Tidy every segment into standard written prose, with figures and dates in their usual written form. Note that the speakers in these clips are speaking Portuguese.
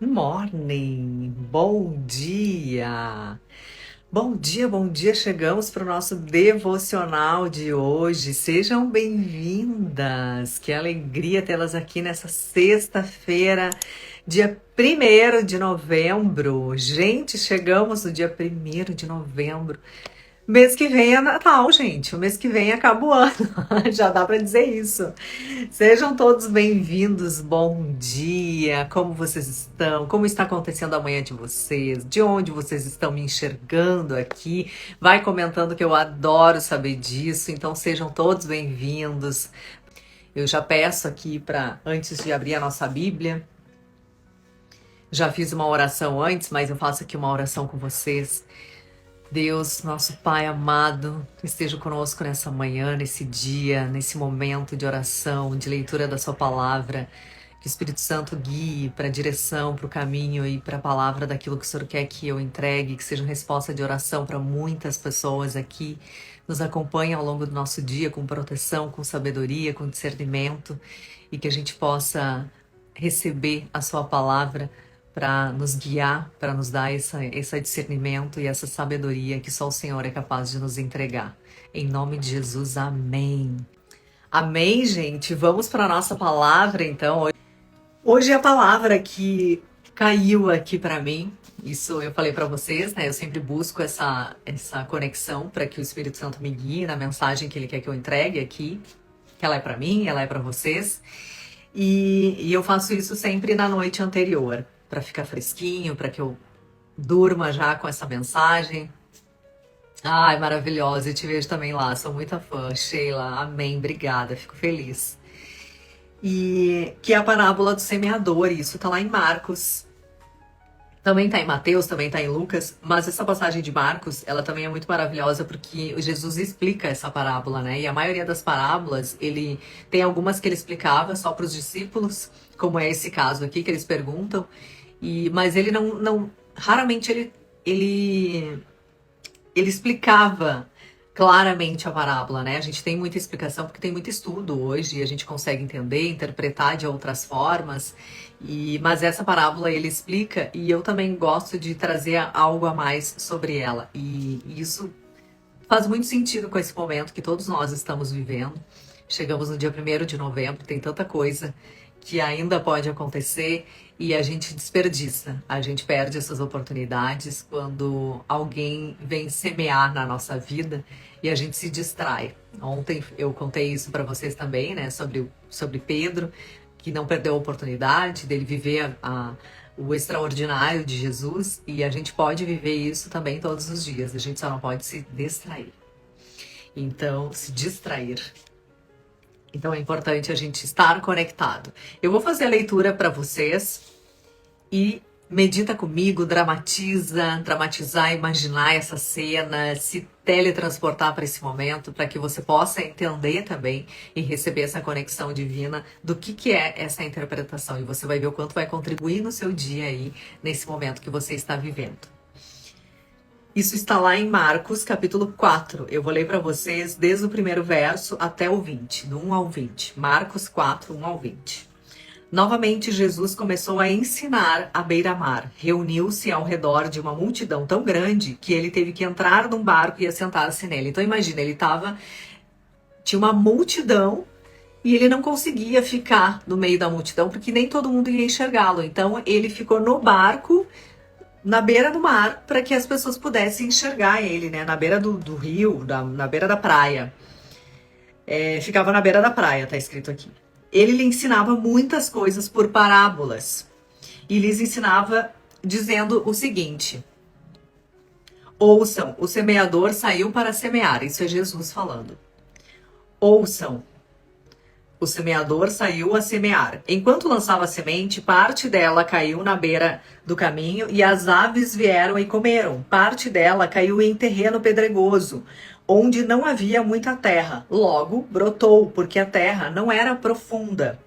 Morning, bom dia! Bom dia, bom dia! Chegamos para o nosso devocional de hoje. Sejam bem-vindas! Que alegria tê-las aqui nessa sexta-feira, dia 1º de novembro. Gente, chegamos no dia 1º de novembro. Mês que vem é Natal, gente. O mês que vem acaba o ano. Já dá para dizer isso. Sejam todos bem-vindos. Bom dia. Como vocês estão? Como está acontecendo a manhã de vocês? De onde vocês estão me enxergando aqui? Vai comentando que eu adoro saber disso. Então sejam todos bem-vindos. Eu já peço aqui para antes de abrir a nossa Bíblia. Já fiz uma oração antes, mas eu faço aqui uma oração com vocês. Deus, nosso Pai amado, esteja conosco nessa manhã, nesse dia, nesse momento de oração, de leitura da Sua palavra. Que o Espírito Santo guie para a direção, para o caminho e para a palavra daquilo que o Senhor quer que eu entregue, que seja uma resposta de oração para muitas pessoas aqui. Nos acompanhe ao longo do nosso dia com proteção, com sabedoria, com discernimento e que a gente possa receber a Sua palavra para nos guiar, para nos dar esse discernimento e essa sabedoria que só o Senhor é capaz de nos entregar. Em nome de Jesus, amém. Amém, gente. Vamos para a nossa palavra, então. Hoje a palavra que caiu aqui para mim, isso eu falei para vocês, né? Eu sempre busco essa conexão para que o Espírito Santo me guie na mensagem que Ele quer que eu entregue aqui. Que ela é para mim, ela é para vocês. E eu faço isso sempre na noite anterior, para ficar fresquinho, para que eu durma já com essa mensagem. Ai, maravilhosa, eu te vejo também lá, sou muita fã. Sheila, amém, obrigada, fico feliz. E que é a parábola do semeador, isso tá lá em Marcos. Também tá em Mateus, também tá em Lucas, mas essa passagem de Marcos, ela também é muito maravilhosa porque Jesus explica essa parábola, né? E a maioria das parábolas, ele tem algumas que ele explicava só para os discípulos, como é esse caso aqui que eles perguntam, mas ele não raramente ele explicava claramente a parábola, né? A gente tem muita explicação porque tem muito estudo hoje e a gente consegue entender, interpretar de outras formas. Mas essa parábola ele explica e eu também gosto de trazer algo a mais sobre ela. E isso faz muito sentido com esse momento que todos nós estamos vivendo. Chegamos no dia 1º de novembro, tem tanta coisa que ainda pode acontecer e a gente desperdiça, a gente perde essas oportunidades quando alguém vem semear na nossa vida e a gente se distrai. Ontem eu contei isso para vocês também, né, sobre Pedro, que não perdeu a oportunidade dele viver o extraordinário de Jesus e a gente pode viver isso também todos os dias, a gente só não pode se distrair. Então, se distrair. Então é importante a gente estar conectado. Eu vou fazer a leitura para vocês e medita comigo, dramatizar, imaginar essa cena, se teletransportar para esse momento, para que você possa entender também e receber essa conexão divina do que é essa interpretação. E você vai ver o quanto vai contribuir no seu dia aí, nesse momento que você está vivendo. Isso está lá em Marcos, capítulo 4. Eu vou ler para vocês desde o primeiro verso até o 20, do 1 ao 20. Marcos 4, 1 ao 20. Novamente, Jesus começou a ensinar à beira-mar. Reuniu-se ao redor de uma multidão tão grande que ele teve que entrar num barco e assentar-se nele. Então imagina, tinha uma multidão e ele não conseguia ficar no meio da multidão porque nem todo mundo ia enxergá-lo. Então ele ficou no barco, na beira do mar, para que as pessoas pudessem enxergar ele, né? Na beira do rio, na beira da praia. Ficava na beira da praia, tá escrito aqui. Ele lhe ensinava muitas coisas por parábolas. E lhes ensinava dizendo o seguinte: ouçam, o semeador saiu para semear. Isso é Jesus falando. Ouçam. O semeador saiu a semear. Enquanto lançava a semente, parte dela caiu na beira do caminho e as aves vieram e comeram. Parte dela caiu em terreno pedregoso, onde não havia muita terra. Logo, brotou, porque a terra não era profunda.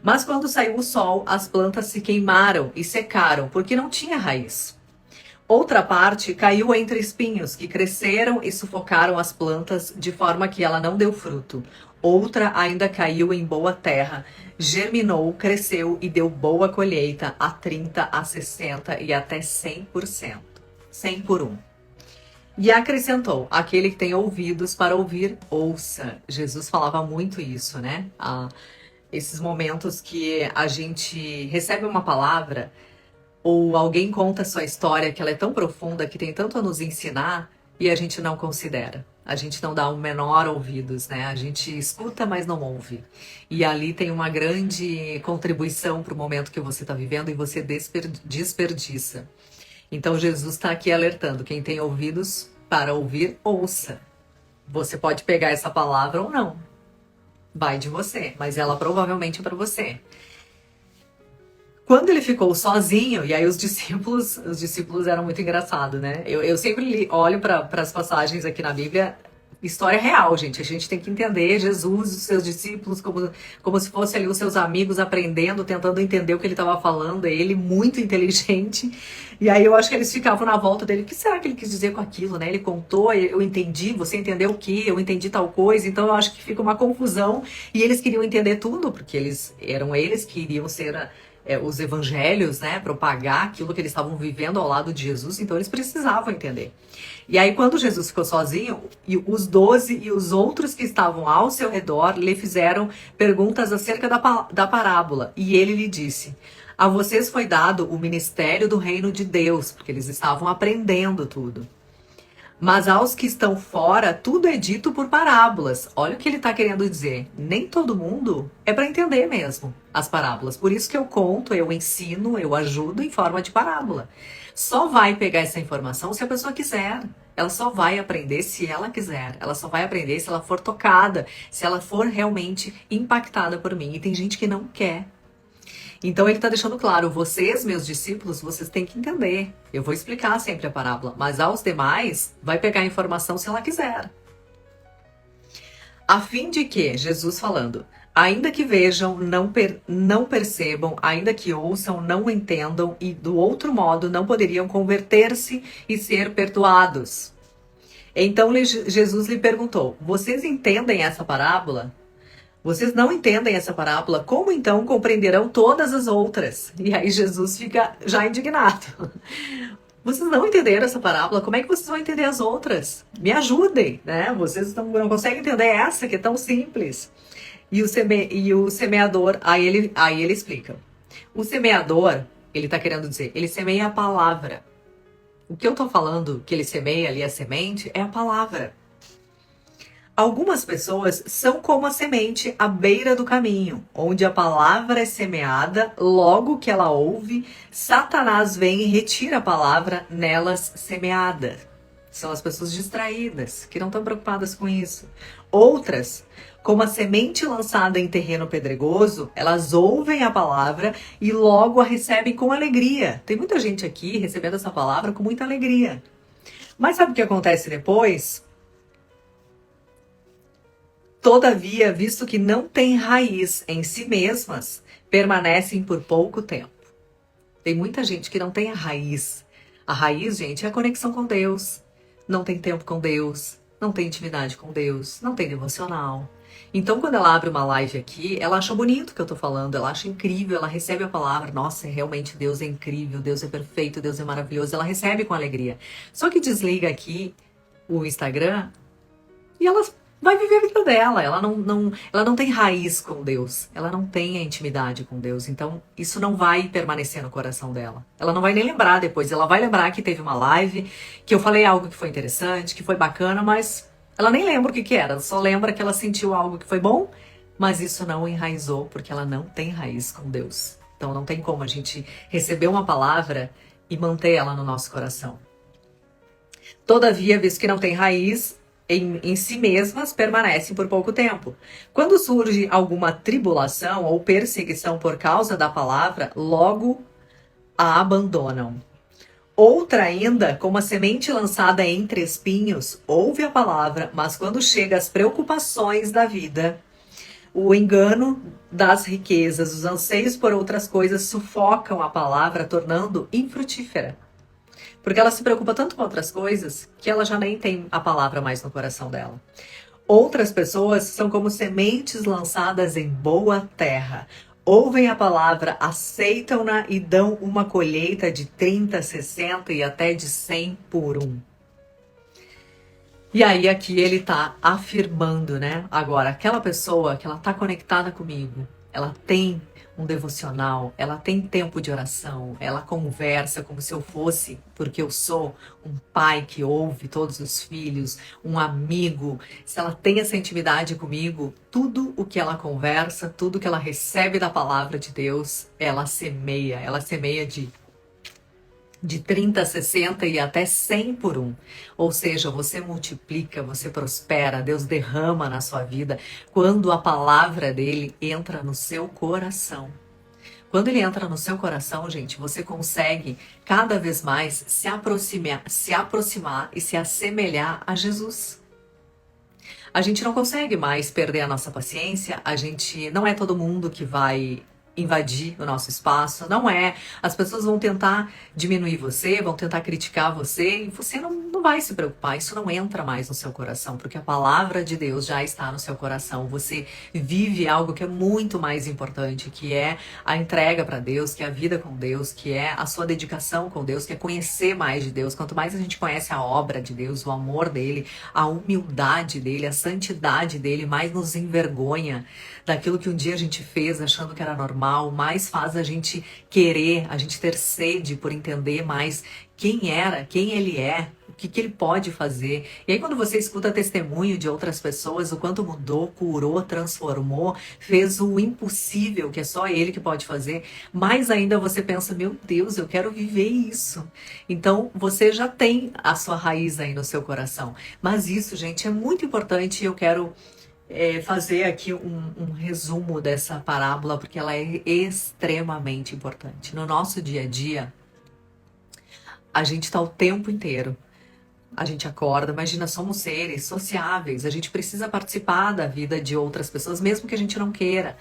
Mas quando saiu o sol, as plantas se queimaram e secaram, porque não tinha raiz. Outra parte caiu entre espinhos, que cresceram e sufocaram as plantas, de forma que ela não deu fruto. Outra ainda caiu em boa terra, germinou, cresceu e deu boa colheita, a 30, a 60 e até 100%. 100 por um. E acrescentou: aquele que tem ouvidos para ouvir, ouça. Jesus falava muito isso, né? Esses momentos que a gente recebe uma palavra ou alguém conta a sua história que ela é tão profunda, que tem tanto a nos ensinar e a gente não considera. A gente não dá o menor ouvidos, né? A gente escuta, mas não ouve. E ali tem uma grande contribuição para o momento que você está vivendo e você desperdiça. Então Jesus está aqui alertando: quem tem ouvidos para ouvir, ouça. Você pode pegar essa palavra ou não. Vai de você, mas ela provavelmente é para você. Quando ele ficou sozinho, e aí os discípulos eram muito engraçados, né? Eu sempre olho para as passagens aqui na Bíblia, história real, gente. A gente tem que entender Jesus, os seus discípulos, como se fossem ali os seus amigos aprendendo, tentando entender o que ele estava falando. Ele muito inteligente. E aí eu acho que eles ficavam na volta dele. O que será que ele quis dizer com aquilo, né? Ele contou, eu entendi, você entendeu o quê? Eu entendi tal coisa. Então eu acho que fica uma confusão. E eles queriam entender tudo, porque eles que iriam ser os evangelhos, né, propagar aquilo que eles estavam vivendo ao lado de Jesus, então eles precisavam entender. E aí quando Jesus ficou sozinho, e os 12 e os outros que estavam ao seu redor lhe fizeram perguntas acerca da parábola, e ele lhe disse: a vocês foi dado o ministério do reino de Deus, porque eles estavam aprendendo tudo. Mas aos que estão fora, tudo é dito por parábolas. Olha o que ele está querendo dizer. Nem todo mundo é para entender mesmo as parábolas. Por isso que eu conto, eu ensino, eu ajudo em forma de parábola. Só vai pegar essa informação se a pessoa quiser. Ela só vai aprender se ela quiser. Ela só vai aprender se ela for tocada, se ela for realmente impactada por mim. E tem gente que não quer. Então ele está deixando claro: vocês, meus discípulos, vocês têm que entender. Eu vou explicar sempre a parábola, mas aos demais vai pegar a informação se ela quiser. A fim de que, Jesus falando, ainda que vejam, não percebam, ainda que ouçam, não entendam, e do outro modo não poderiam converter-se e ser perdoados. Então Jesus lhe perguntou: vocês entendem essa parábola? Vocês não entendem essa parábola, como então compreenderão todas as outras? E aí Jesus fica já indignado. Vocês não entenderam essa parábola, como é que vocês vão entender as outras? Me ajudem, né? Vocês não conseguem entender essa, que é tão simples. E o semeador, aí ele explica. O semeador, ele está querendo dizer, ele semeia a palavra. O que eu estou falando que ele semeia ali, a semente, é a palavra. Algumas pessoas são como a semente à beira do caminho, onde a palavra é semeada, logo que ela ouve, Satanás vem e retira a palavra nelas semeada. São as pessoas distraídas, que não estão preocupadas com isso. Outras, como a semente lançada em terreno pedregoso, elas ouvem a palavra e logo a recebem com alegria. Tem muita gente aqui recebendo essa palavra com muita alegria. Mas sabe o que acontece depois? Todavia, visto que não têm raiz em si mesmas, permanecem por pouco tempo. Tem muita gente que não tem a raiz. A raiz, gente, é a conexão com Deus. Não tem tempo com Deus, não tem intimidade com Deus, não tem devocional. Então, quando ela abre uma live aqui, ela acha bonito o que eu tô falando, ela acha incrível, ela recebe a palavra: nossa, realmente Deus é incrível, Deus é perfeito, Deus é maravilhoso. Ela recebe com alegria. Só que desliga aqui o Instagram e ela vai viver a vida dela. Ela não tem raiz com Deus. Ela não tem a intimidade com Deus. Então, isso não vai permanecer no coração dela. Ela não vai nem lembrar depois. Ela vai lembrar que teve uma live, que eu falei algo que foi interessante, que foi bacana, mas ela nem lembra o que era. Ela só lembra que ela sentiu algo que foi bom, mas isso não enraizou, porque ela não tem raiz com Deus. Então, não tem como a gente receber uma palavra e manter ela no nosso coração. Todavia, visto que não tem raiz em si mesmas, permanecem por pouco tempo. Quando surge alguma tribulação ou perseguição por causa da palavra, logo a abandonam. Outra ainda, como a semente lançada entre espinhos, ouve a palavra, mas quando chega às preocupações da vida, o engano das riquezas, os anseios por outras coisas sufocam a palavra, tornando infrutífera. Porque ela se preocupa tanto com outras coisas que ela já nem tem a palavra mais no coração dela. Outras pessoas são como sementes lançadas em boa terra. Ouvem a palavra, aceitam-na e dão uma colheita de 30, 60 e até de 100 por um. E aí aqui ele tá afirmando, né? Agora, aquela pessoa que ela tá conectada comigo, ela tem um devocional, ela tem tempo de oração, ela conversa como se eu fosse, porque eu sou um pai que ouve todos os filhos, um amigo. Se ela tem essa intimidade comigo, tudo o que ela conversa, tudo que ela recebe da palavra de Deus, ela semeia de 30, 60 e até 100 por um. Ou seja, você multiplica, você prospera, Deus derrama na sua vida quando a palavra dele entra no seu coração. Quando ele entra no seu coração, gente, você consegue cada vez mais se aproximar e se assemelhar a Jesus. A gente não consegue mais perder a nossa paciência, a gente não é todo mundo que vai invadir o nosso espaço, não é. As pessoas vão tentar diminuir você, vão tentar criticar você e você não vai se preocupar, isso não entra mais no seu coração, porque a palavra de Deus já está no seu coração. Você vive algo que é muito mais importante, que é a entrega para Deus, que é a vida com Deus, que é a sua dedicação com Deus, que é conhecer mais de Deus. Quanto mais a gente conhece a obra de Deus, o amor dele, a humildade dele, a santidade dele, mais nos envergonha daquilo que um dia a gente fez achando que era normal, mais faz a gente querer, a gente ter sede por entender mais quem era, quem ele é, o que ele pode fazer. E aí quando você escuta testemunho de outras pessoas, o quanto mudou, curou, transformou, fez o impossível, que é só ele que pode fazer, mais ainda você pensa, meu Deus, eu quero viver isso. Então você já tem a sua raiz aí no seu coração. Mas isso, gente, é muito importante e eu quero fazer aqui um resumo dessa parábola, porque ela é extremamente importante. No nosso dia a dia, a gente está o tempo inteiro. A gente acorda, imagina, somos seres sociáveis, a gente precisa participar da vida de outras pessoas, mesmo que a gente não queira.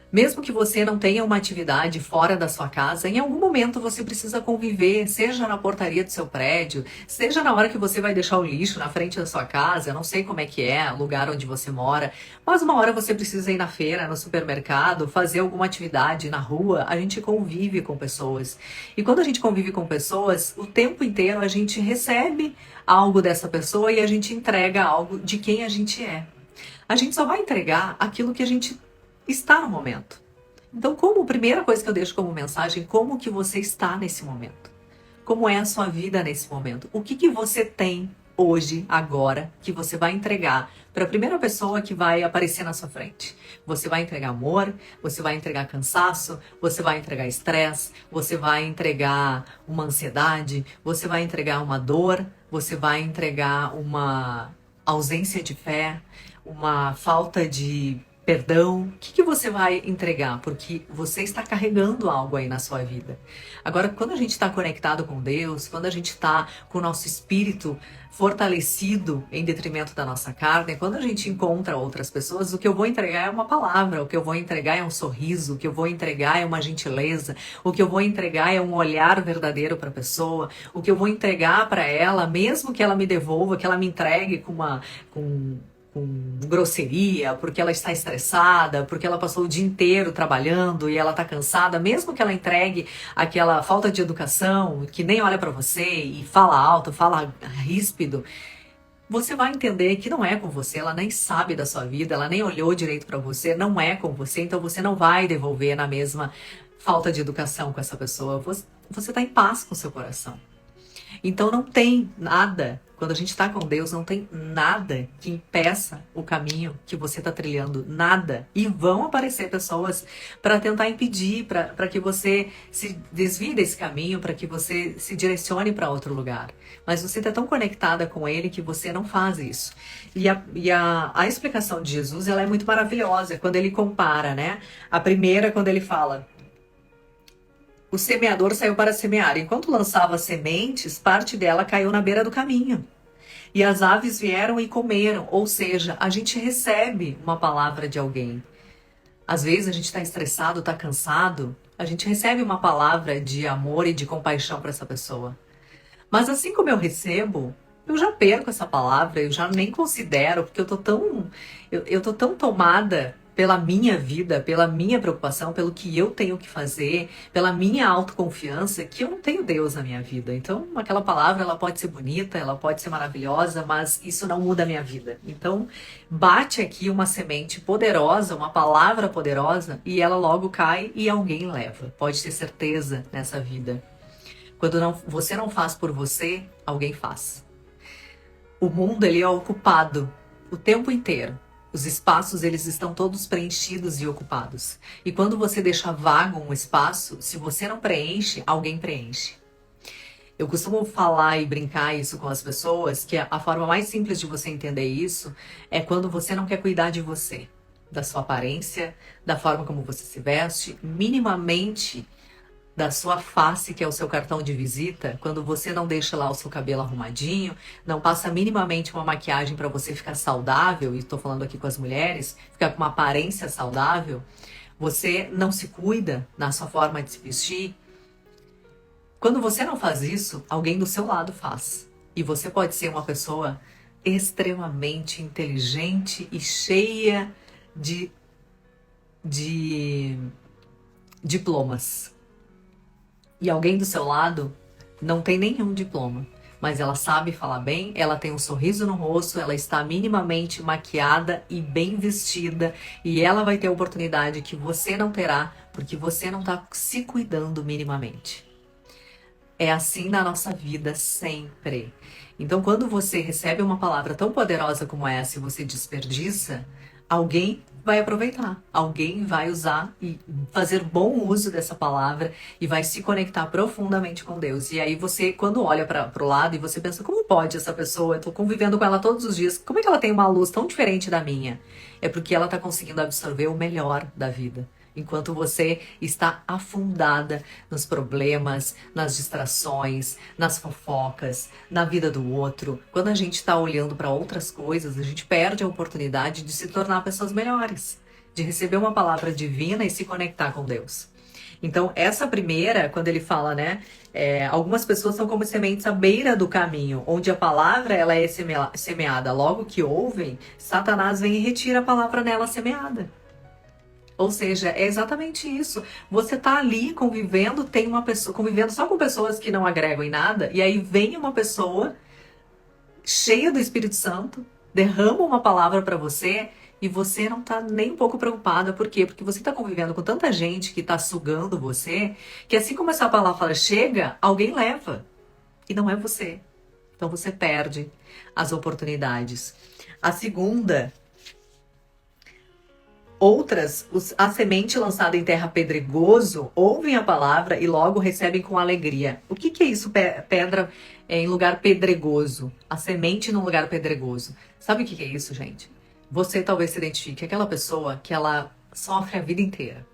Mesmo que você não tenha uma atividade fora da sua casa, em algum momento você precisa conviver, seja na portaria do seu prédio, seja na hora que você vai deixar o lixo na frente da sua casa, eu não sei como é que é, o lugar onde você mora, mas uma hora você precisa ir na feira, no supermercado, fazer alguma atividade na rua, a gente convive com pessoas. E quando a gente convive com pessoas, o tempo inteiro a gente recebe algo dessa pessoa e a gente entrega algo de quem a gente é. A gente só vai entregar aquilo que a gente está no momento. Então, como primeira coisa que eu deixo como mensagem, como que você está nesse momento? Como é a sua vida nesse momento? O que você tem hoje, agora, que você vai entregar para a primeira pessoa que vai aparecer na sua frente? Você vai entregar amor, você vai entregar cansaço, você vai entregar estresse, você vai entregar uma ansiedade, você vai entregar uma dor, você vai entregar uma ausência de fé, uma falta de perdão. O que você vai entregar? Porque você está carregando algo aí na sua vida. Agora, quando a gente está conectado com Deus, quando a gente está com o nosso espírito fortalecido em detrimento da nossa carne, quando a gente encontra outras pessoas, o que eu vou entregar é uma palavra, o que eu vou entregar é um sorriso, o que eu vou entregar é uma gentileza, o que eu vou entregar é um olhar verdadeiro para a pessoa, o que eu vou entregar para ela, mesmo que ela me devolva, que ela me entregue com grosseria, porque ela está estressada, porque ela passou o dia inteiro trabalhando e ela está cansada, mesmo que ela entregue aquela falta de educação, que nem olha para você e fala alto, fala ríspido, você vai entender que não é com você, ela nem sabe da sua vida, ela nem olhou direito para você, não é com você, então você não vai devolver na mesma falta de educação com essa pessoa. Você está em paz com o seu coração. Então não tem nada, quando a gente está com Deus, não tem nada que impeça o caminho que você está trilhando, nada. E vão aparecer pessoas para tentar impedir, para que você se desvie desse caminho, para que você se direcione para outro lugar. Mas você está tão conectada com Ele que você não faz isso. E a explicação de Jesus, ela é muito maravilhosa, quando ele compara, né? A primeira, quando ele fala: o semeador saiu para semear. Enquanto lançava sementes, parte dela caiu na beira do caminho. E as aves vieram e comeram. Ou seja, a gente recebe uma palavra de alguém. Às vezes a gente está estressado, está cansado. A gente recebe uma palavra de amor e de compaixão para essa pessoa. Mas assim como eu recebo, eu já perco essa palavra, eu já nem considero, porque eu tô tão tomada pela minha vida, pela minha preocupação, pelo que eu tenho que fazer, pela minha autoconfiança, que eu não tenho Deus na minha vida. Então, aquela palavra, ela pode ser bonita, ela pode ser maravilhosa, mas isso não muda a minha vida. Então, bate aqui uma semente poderosa, uma palavra poderosa, e ela logo cai e alguém leva. Pode ter certeza nessa vida. Quando você não faz por você, alguém faz. O mundo, ele é ocupado o tempo inteiro. Os espaços, eles estão todos preenchidos e ocupados. E quando você deixa vago um espaço, se você não preenche, alguém preenche. Eu costumo falar e brincar isso com as pessoas, que a forma mais simples de você entender isso é quando você não quer cuidar de você, da sua aparência, da forma como você se veste, minimamente da sua face, que é o seu cartão de visita, quando você não deixa lá o seu cabelo arrumadinho, não passa minimamente uma maquiagem para você ficar saudável, e estou falando aqui com as mulheres, ficar com uma aparência saudável, você não se cuida na sua forma de se vestir. Quando você não faz isso, alguém do seu lado faz. E você pode ser uma pessoa extremamente inteligente e cheia de diplomas. E alguém do seu lado não tem nenhum diploma, mas ela sabe falar bem, ela tem um sorriso no rosto, ela está minimamente maquiada e bem vestida, e ela vai ter a oportunidade que você não terá, porque você não está se cuidando minimamente. É assim na nossa vida sempre. Então, quando você recebe uma palavra tão poderosa como essa e você desperdiça, alguém vai aproveitar, alguém vai usar e fazer bom uso dessa palavra e vai se conectar profundamente com Deus. E aí você, quando olha para o lado e você pensa, como pode essa pessoa, eu estou convivendo com ela todos os dias, como é que ela tem uma luz tão diferente da minha? É porque ela está conseguindo absorver o melhor da vida. Enquanto você está afundada nos problemas, nas distrações, nas fofocas, na vida do outro. Quando a gente está olhando para outras coisas, a gente perde a oportunidade de se tornar pessoas melhores, de receber uma palavra divina e se conectar com Deus. Então, essa primeira, quando ele fala, né? Algumas pessoas são como sementes à beira do caminho, onde a palavra ela é semeada. Logo que ouvem, Satanás vem e retira a palavra nela semeada. Ou seja, é exatamente isso. Você tá ali convivendo, tem uma pessoa convivendo só com pessoas que não agregam em nada, e aí vem uma pessoa cheia do Espírito Santo, derrama uma palavra para você e você não tá nem um pouco preocupada. Por quê? Porque você tá convivendo com tanta gente que tá sugando você, que assim como essa palavra chega, alguém leva. E não é você. Então você perde as oportunidades. A segunda, a semente lançada em terra pedregoso, ouvem a palavra e logo recebem com alegria. O que é isso, pedra em lugar pedregoso? A semente num lugar pedregoso. Sabe o que é isso, gente? Você talvez se identifique, aquela pessoa que ela sofre a vida inteira.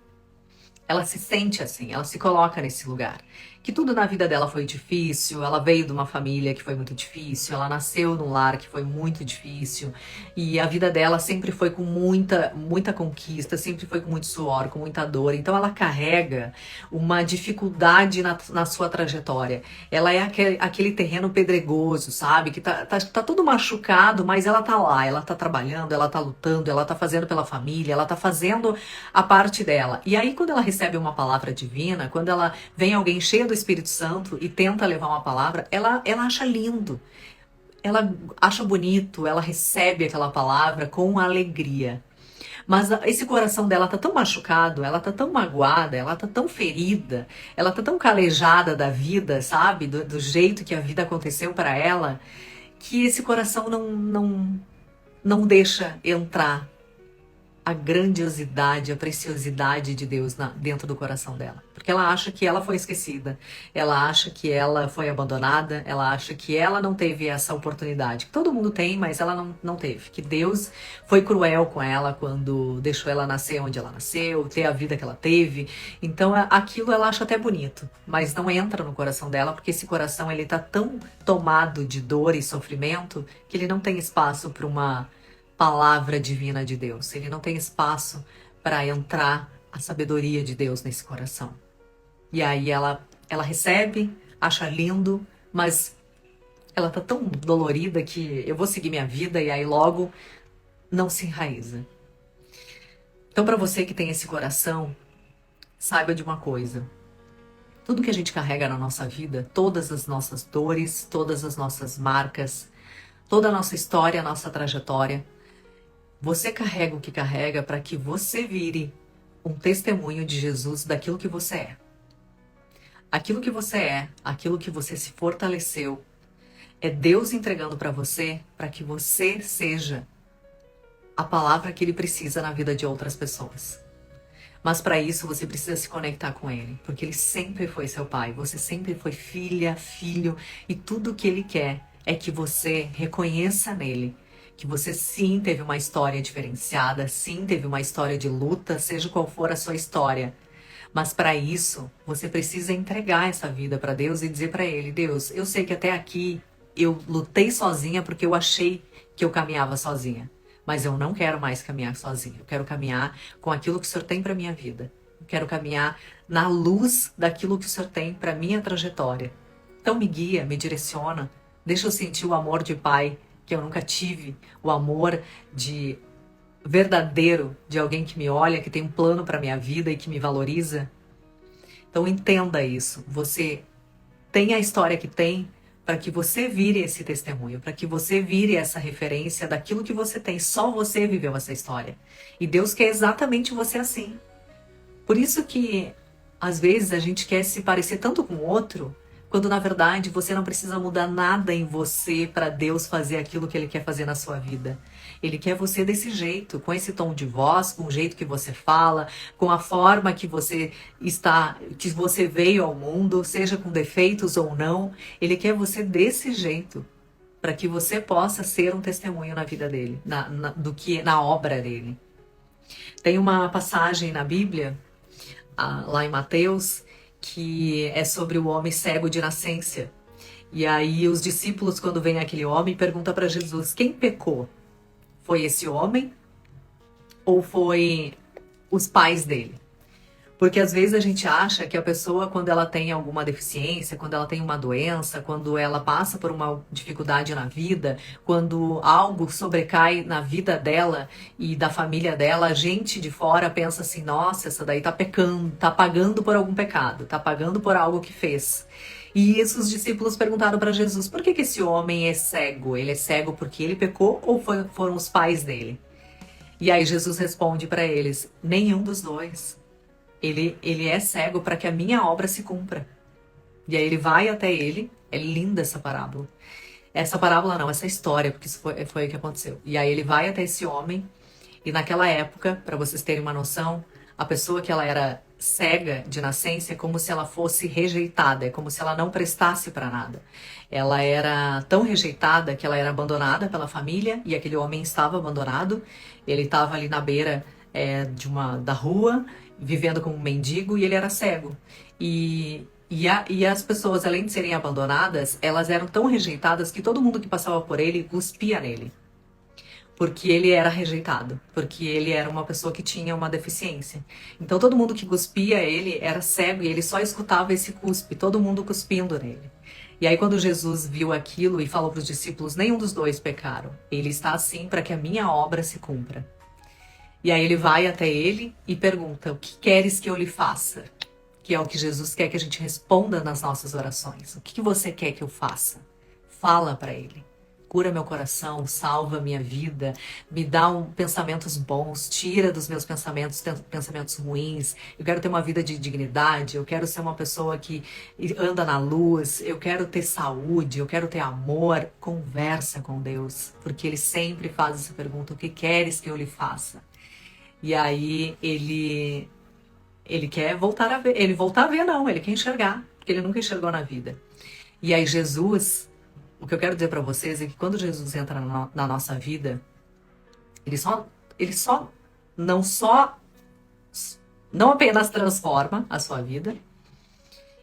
Ela se sente assim, ela se coloca nesse lugar. Que tudo na vida dela foi difícil, ela veio de uma família que foi muito difícil, ela nasceu num lar que foi muito difícil, e a vida dela sempre foi com muita conquista, sempre foi com muito suor, com muita dor. Então ela carrega uma dificuldade na sua trajetória. Ela é aquele terreno pedregoso, sabe? Que tá tudo machucado, mas ela tá lá, ela tá trabalhando, ela tá lutando, ela tá fazendo pela família, ela tá fazendo a parte dela. E aí quando ela recebe uma palavra divina, quando ela vem alguém cheio do Espírito Santo e tenta levar uma palavra, ela acha lindo, ela acha bonito, ela recebe aquela palavra com alegria. Mas esse coração dela tá tão machucado, ela tá tão magoada, ela tá tão ferida, ela tá tão calejada da vida, sabe? Do jeito que a vida aconteceu para ela, que esse coração não deixa entrar a grandiosidade, a preciosidade de Deus dentro do coração dela. Porque ela acha que ela foi esquecida, ela acha que ela foi abandonada, ela acha que ela não teve essa oportunidade. Que todo mundo tem, mas ela não teve. Que Deus foi cruel com ela quando deixou ela nascer onde ela nasceu, ter a vida que ela teve. Então aquilo ela acha até bonito, mas não entra no coração dela, porque esse coração ele tá tão tomado de dor e sofrimento que ele não tem espaço para uma palavra divina de Deus. Ele não tem espaço para entrar a sabedoria de Deus nesse coração. E aí ela recebe, acha lindo, mas ela tá tão dolorida que eu vou seguir minha vida e aí logo não se enraiza. Então, para você que tem esse coração, saiba de uma coisa. Tudo que a gente carrega na nossa vida, todas as nossas dores, todas as nossas marcas, toda a nossa história, a nossa trajetória, você carrega o que carrega para que você vire um testemunho de Jesus daquilo que você é. Aquilo que você é, aquilo que você se fortaleceu, é Deus entregando para que você seja a palavra que Ele precisa na vida de outras pessoas. Mas para isso você precisa se conectar com Ele, porque Ele sempre foi seu pai, você sempre foi filha, filho, e tudo o que Ele quer é que você reconheça nele, que você sim teve uma história diferenciada, sim teve uma história de luta, seja qual for a sua história. Mas para isso, você precisa entregar essa vida para Deus e dizer para Ele, Deus, eu sei que até aqui eu lutei sozinha porque eu achei que eu caminhava sozinha. Mas eu não quero mais caminhar sozinha. Eu quero caminhar com aquilo que o Senhor tem para minha vida. Eu quero caminhar na luz daquilo que o Senhor tem para minha trajetória. Então me guia, me direciona. Deixa eu sentir o amor de pai que eu nunca tive. O amor de verdadeiro de alguém que me olha, que tem um plano para minha vida e que me valoriza. Então entenda isso. Você tem a história que tem para que você vire esse testemunho, para que você vire essa referência daquilo que você tem. Só você viveu essa história. E Deus quer exatamente você assim. Por isso que, às vezes, a gente quer se parecer tanto com o outro, quando, na verdade, você não precisa mudar nada em você para Deus fazer aquilo que Ele quer fazer na sua vida. Ele quer você desse jeito, com esse tom de voz, com o jeito que você fala, com a forma que você está, que você veio ao mundo, seja com defeitos ou não. Ele quer você desse jeito, para que você possa ser um testemunho na vida dele, na obra dele. Tem uma passagem na Bíblia, lá em Mateus, que é sobre o homem cego de nascença. E aí os discípulos, quando vem aquele homem, perguntam para Jesus, quem pecou? Foi esse homem ou foi os pais dele? Porque às vezes a gente acha que a pessoa, quando ela tem alguma deficiência, quando ela tem uma doença, quando ela passa por uma dificuldade na vida, quando algo sobrecai na vida dela e da família dela, a gente de fora pensa assim, nossa, essa daí tá pecando, tá pagando por algum pecado, tá pagando por algo que fez. E os discípulos perguntaram para Jesus, por que esse homem é cego? Ele é cego porque ele pecou ou foram os pais dele? E aí Jesus responde para eles, nenhum dos dois. Ele é cego para que a minha obra se cumpra. E aí ele vai até ele, é linda essa parábola. Essa parábola não, essa história, porque isso foi o que aconteceu. E aí ele vai até esse homem, e naquela época, para vocês terem uma noção, a pessoa que ela era cega de nascença é como se ela fosse rejeitada, é como se ela não prestasse para nada. Ela era tão rejeitada que ela era abandonada pela família, e aquele homem estava abandonado, ele estava ali na beira da rua, vivendo como um mendigo, e ele era cego. E as pessoas, além de serem abandonadas, elas eram tão rejeitadas que todo mundo que passava por ele cuspia nele. Porque ele era rejeitado, porque ele era uma pessoa que tinha uma deficiência. Então todo mundo que cuspia ele era cego e ele só escutava esse cuspe, todo mundo cuspindo nele. E aí quando Jesus viu aquilo e falou para os discípulos, nenhum dos dois pecaram. Ele está assim para que a minha obra se cumpra. E aí ele vai até ele e pergunta, o que queres que eu lhe faça? Que é o que Jesus quer que a gente responda nas nossas orações. O que você quer que eu faça? Fala para ele. Cura meu coração, salva minha vida, me dá pensamentos bons, tira dos meus pensamentos ruins. Eu quero ter uma vida de dignidade, eu quero ser uma pessoa que anda na luz, eu quero ter saúde, eu quero ter amor. Conversa com Deus, porque Ele sempre faz essa pergunta, o que queres que eu lhe faça? E aí ele quer voltar a ver, não, ele quer enxergar, porque ele nunca enxergou na vida. E aí Jesus... O que eu quero dizer para vocês é que quando Jesus entra na nossa vida, ele não apenas transforma a sua vida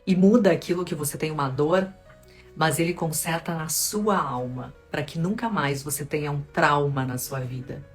e muda aquilo que você tem uma dor, mas ele conserta na sua alma, para que nunca mais você tenha um trauma na sua vida.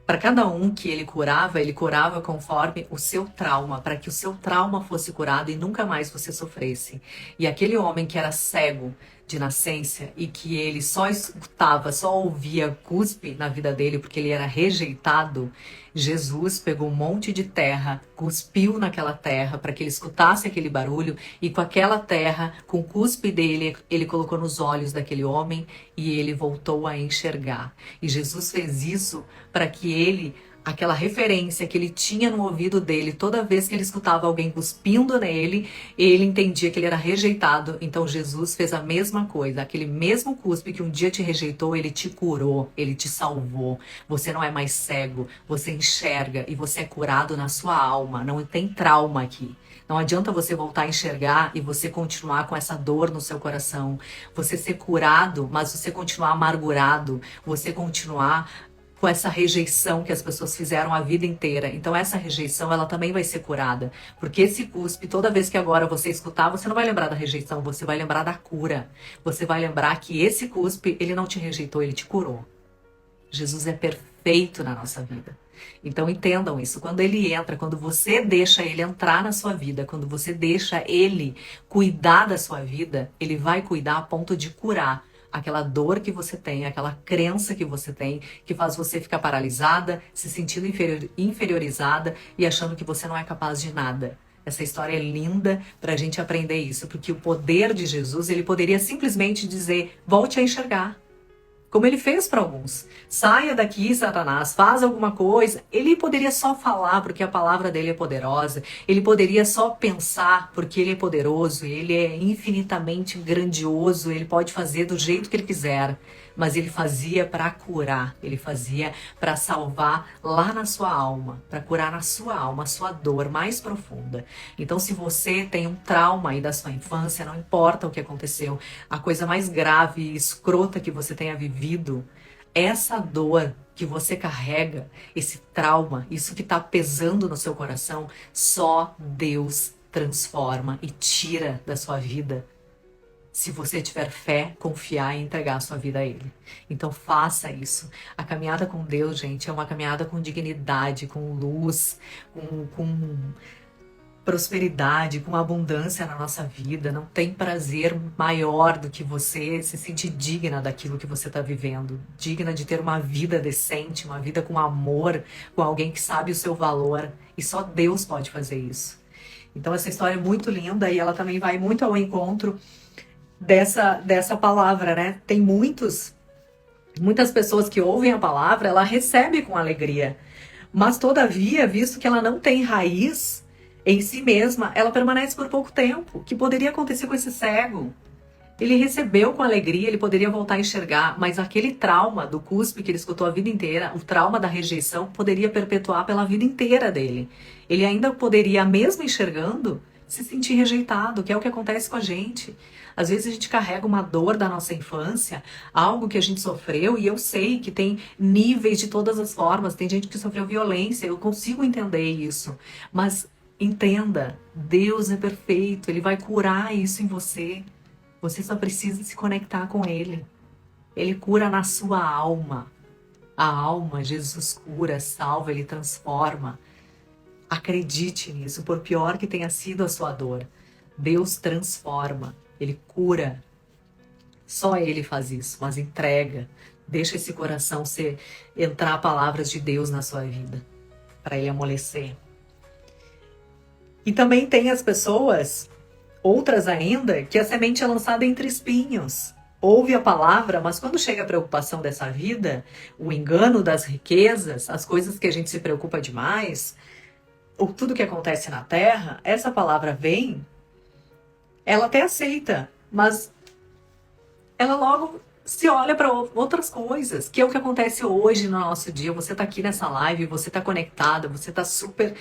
Para cada um que ele curava conforme o seu trauma, para que o seu trauma fosse curado e nunca mais você sofresse. E aquele homem que era cego, de nascença e que ele só escutava, só ouvia cuspe na vida dele porque ele era rejeitado, Jesus pegou um monte de terra, cuspiu naquela terra para que ele escutasse aquele barulho e com aquela terra, com o cuspe dele, ele colocou nos olhos daquele homem e ele voltou a enxergar. E Jesus fez isso para que ele, aquela referência que ele tinha no ouvido dele, toda vez que ele escutava alguém cuspindo nele, ele entendia que ele era rejeitado. Então Jesus fez a mesma coisa. Aquele mesmo cuspe que um dia te rejeitou, ele te curou, ele te salvou. Você não é mais cego, você enxerga e você é curado na sua alma. Não tem trauma aqui. Não adianta você voltar a enxergar e você continuar com essa dor no seu coração. Você ser curado, mas você continuar amargurado. Você continuar com essa rejeição que as pessoas fizeram a vida inteira. Então essa rejeição, ela também vai ser curada. Porque esse cuspe, toda vez que agora você escutar, você não vai lembrar da rejeição, você vai lembrar da cura. Você vai lembrar que esse cuspe, ele não te rejeitou, ele te curou. Jesus é perfeito na nossa vida. Então entendam isso, quando ele entra, quando você deixa ele entrar na sua vida, quando você deixa ele cuidar da sua vida, ele vai cuidar a ponto de curar aquela dor que você tem, aquela crença que você tem, que faz você ficar paralisada, se sentindo inferiorizada e achando que você não é capaz de nada. Essa história é linda para a gente aprender isso, porque o poder de Jesus, ele poderia simplesmente dizer, volte a enxergar. Como ele fez para alguns. Saia daqui, Satanás, faz alguma coisa. Ele poderia só falar porque a palavra dele é poderosa. Ele poderia só pensar porque ele é poderoso. Ele é infinitamente grandioso. Ele pode fazer do jeito que ele quiser. Mas ele fazia para curar. Ele fazia para salvar lá na sua alma. Para curar na sua alma a sua dor mais profunda. Então se você tem um trauma aí da sua infância, não importa o que aconteceu, a coisa mais grave e escrota que você tenha vivido, essa dor que você carrega, esse trauma, isso que está pesando no seu coração, só Deus transforma e tira da sua vida. Se você tiver fé, confiar e entregar a sua vida a Ele. Então faça isso. A caminhada com Deus, gente, é uma caminhada com dignidade, com luz, com prosperidade, com abundância na nossa vida. Não tem prazer maior do que você se sentir digna daquilo que você está vivendo. Digna de ter uma vida decente, uma vida com amor, com alguém que sabe o seu valor. E só Deus pode fazer isso. Então essa história é muito linda e ela também vai muito ao encontro dessa palavra, né? Tem muitas pessoas que ouvem a palavra, ela recebe com alegria, mas todavia, visto que ela não tem raiz em si mesma, ela permanece por pouco tempo. O que poderia acontecer com esse cego? Ele recebeu com alegria, ele poderia voltar a enxergar, mas aquele trauma do cuspe que ele escutou a vida inteira, o trauma da rejeição, poderia perpetuar pela vida inteira dele. Ele ainda poderia, mesmo enxergando, se sentir rejeitado, que é o que acontece com a gente. Às vezes a gente carrega uma dor da nossa infância, algo que a gente sofreu, e eu sei que tem níveis de todas as formas, tem gente que sofreu violência, eu consigo entender isso, mas entenda, Deus é perfeito, Ele vai curar isso em você. Você só precisa se conectar com Ele. Ele cura na sua alma. A alma, Jesus cura, salva, Ele transforma. Acredite nisso, por pior que tenha sido a sua dor. Deus transforma, Ele cura. Só Ele faz isso, mas entrega. Deixa esse coração entrar palavras de Deus na sua vida, para Ele amolecer. E também tem as pessoas, outras ainda, que a semente é lançada entre espinhos. Ouve a palavra, mas quando chega a preocupação dessa vida, o engano das riquezas, as coisas que a gente se preocupa demais, ou tudo que acontece na terra, essa palavra vem, ela até aceita, mas ela logo se olha para outras coisas, que é o que acontece hoje no nosso dia. Você está aqui nessa live, você está conectada, você está super,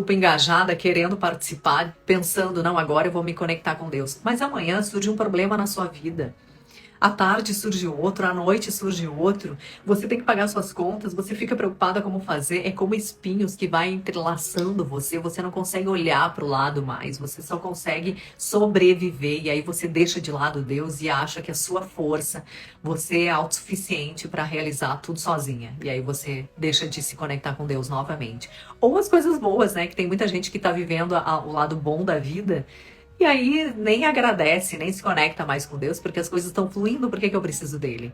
engajada, querendo participar, pensando, não, agora eu vou me conectar com Deus. Mas amanhã surge um problema na sua vida. À tarde surge outro, à noite surge outro, você tem que pagar suas contas, você fica preocupada como fazer, é como espinhos que vai entrelaçando você não consegue olhar para o lado mais, você só consegue sobreviver, e aí você deixa de lado Deus e acha que a sua força, você é autossuficiente para realizar tudo sozinha, e aí você deixa de se conectar com Deus novamente. Ou as coisas boas, né, que tem muita gente que está vivendo o lado bom da vida, E aí nem agradece, nem se conecta mais com Deus, porque as coisas estão fluindo, por que que eu preciso dele?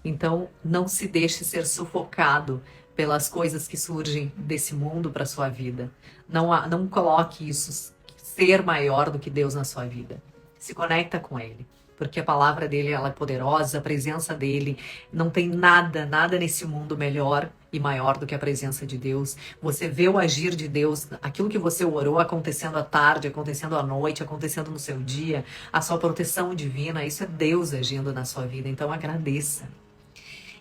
Então, não se deixe ser sufocado pelas coisas que surgem desse mundo para sua vida. Não coloque isso ser maior do que Deus na sua vida. Se conecta com Ele, porque a palavra dele ela é poderosa, a presença dele, não tem nada nesse mundo melhor e maior do que a presença de Deus. Você vê o agir de Deus, aquilo que você orou acontecendo à tarde, acontecendo à noite, acontecendo no seu dia, a sua proteção divina, isso é Deus agindo na sua vida, então agradeça.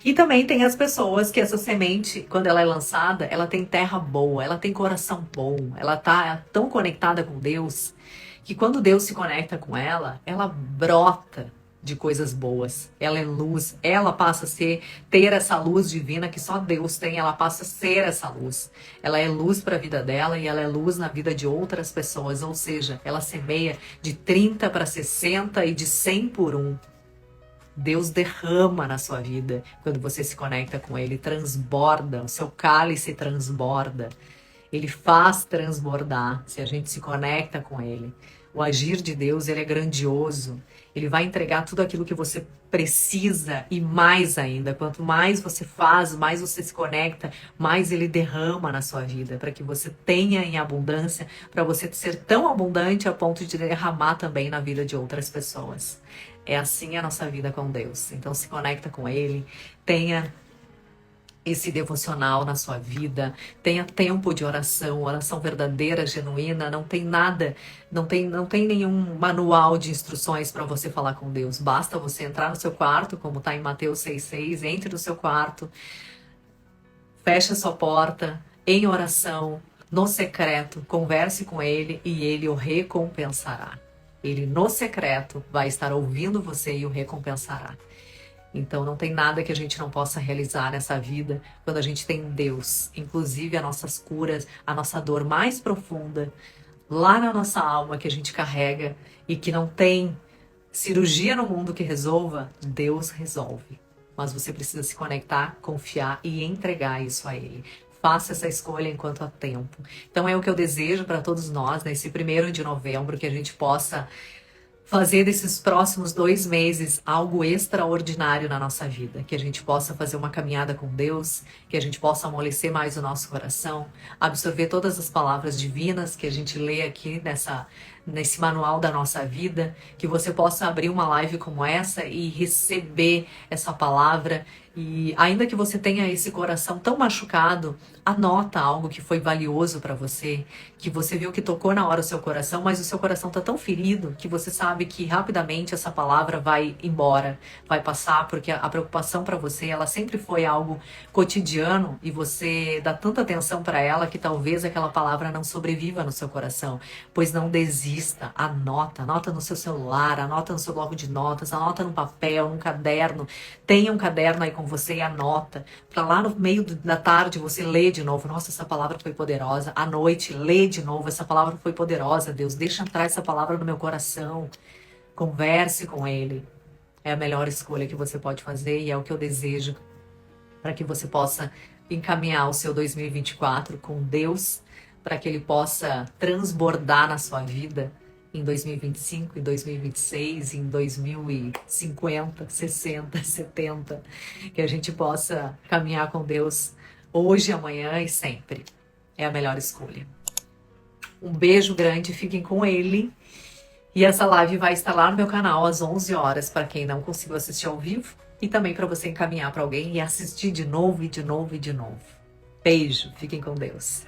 E também tem as pessoas que essa semente, quando ela é lançada, ela tem terra boa, ela tem coração bom, ela tá tão conectada com Deus, que quando Deus se conecta com ela brota de coisas boas. Ela é luz, ela passa a ter essa luz divina que só Deus tem, ela passa a ser essa luz. Ela é luz para a vida dela e ela é luz na vida de outras pessoas, ou seja, ela semeia de 30 para 60 e de 100 por 1. Deus derrama na sua vida quando você se conecta com Ele, transborda, o seu cálice transborda. Ele faz transbordar se a gente se conecta com Ele. O agir de Deus, ele é grandioso. Ele vai entregar tudo aquilo que você precisa e mais ainda. Quanto mais você faz, mais você se conecta, mais Ele derrama na sua vida, para que você tenha em abundância, para você ser tão abundante a ponto de derramar também na vida de outras pessoas. É assim a nossa vida com Deus. Então se conecta com Ele, tenha esse devocional na sua vida, tenha tempo de oração verdadeira, genuína, não tem nada, não tem nenhum manual de instruções para você falar com Deus. Basta você entrar no seu quarto, como está em Mateus 6,6, entre no seu quarto, feche a sua porta, em oração, no secreto, converse com Ele e Ele o recompensará. Ele no secreto vai estar ouvindo você e o recompensará. Então não tem nada que a gente não possa realizar nessa vida quando a gente tem Deus. Inclusive as nossas curas, a nossa dor mais profunda, lá na nossa alma que a gente carrega e que não tem cirurgia no mundo que resolva, Deus resolve. Mas você precisa se conectar, confiar e entregar isso a Ele. Faça essa escolha enquanto há tempo. Então é o que eu desejo para todos nós nesse 1º de novembro, que a gente possa fazer desses próximos 2 meses algo extraordinário na nossa vida, que a gente possa fazer uma caminhada com Deus, que a gente possa amolecer mais o nosso coração, absorver todas as palavras divinas que a gente lê aqui nesse manual da nossa vida, que você possa abrir uma live como essa e receber essa palavra. E ainda que você tenha esse coração tão machucado, anota algo que foi valioso para você, que você viu que tocou na hora o seu coração, mas o seu coração tá tão ferido que você sabe que rapidamente essa palavra vai embora, vai passar, porque a preocupação para você, ela sempre foi algo cotidiano e você dá tanta atenção para ela que talvez aquela palavra não sobreviva no seu coração. Pois não desista, anota no seu celular, anota no seu bloco de notas, anota no papel, num caderno, tenha um caderno aí com você e anota, para lá no meio da tarde você ler de novo, nossa, essa palavra foi poderosa, à noite lê de novo, essa palavra foi poderosa, Deus, deixa entrar essa palavra no meu coração, converse com Ele, é a melhor escolha que você pode fazer e é o que eu desejo para que você possa encaminhar o seu 2024 com Deus, para que Ele possa transbordar na sua vida em 2025, em 2026, em 2050, 60, 70, que a gente possa caminhar com Deus hoje, amanhã e sempre. É a melhor escolha. Um beijo grande, fiquem com Ele. E essa live vai estar lá no meu canal às 11 horas, para quem não conseguiu assistir ao vivo, e também para você encaminhar para alguém e assistir de novo e de novo e de novo. Beijo, fiquem com Deus.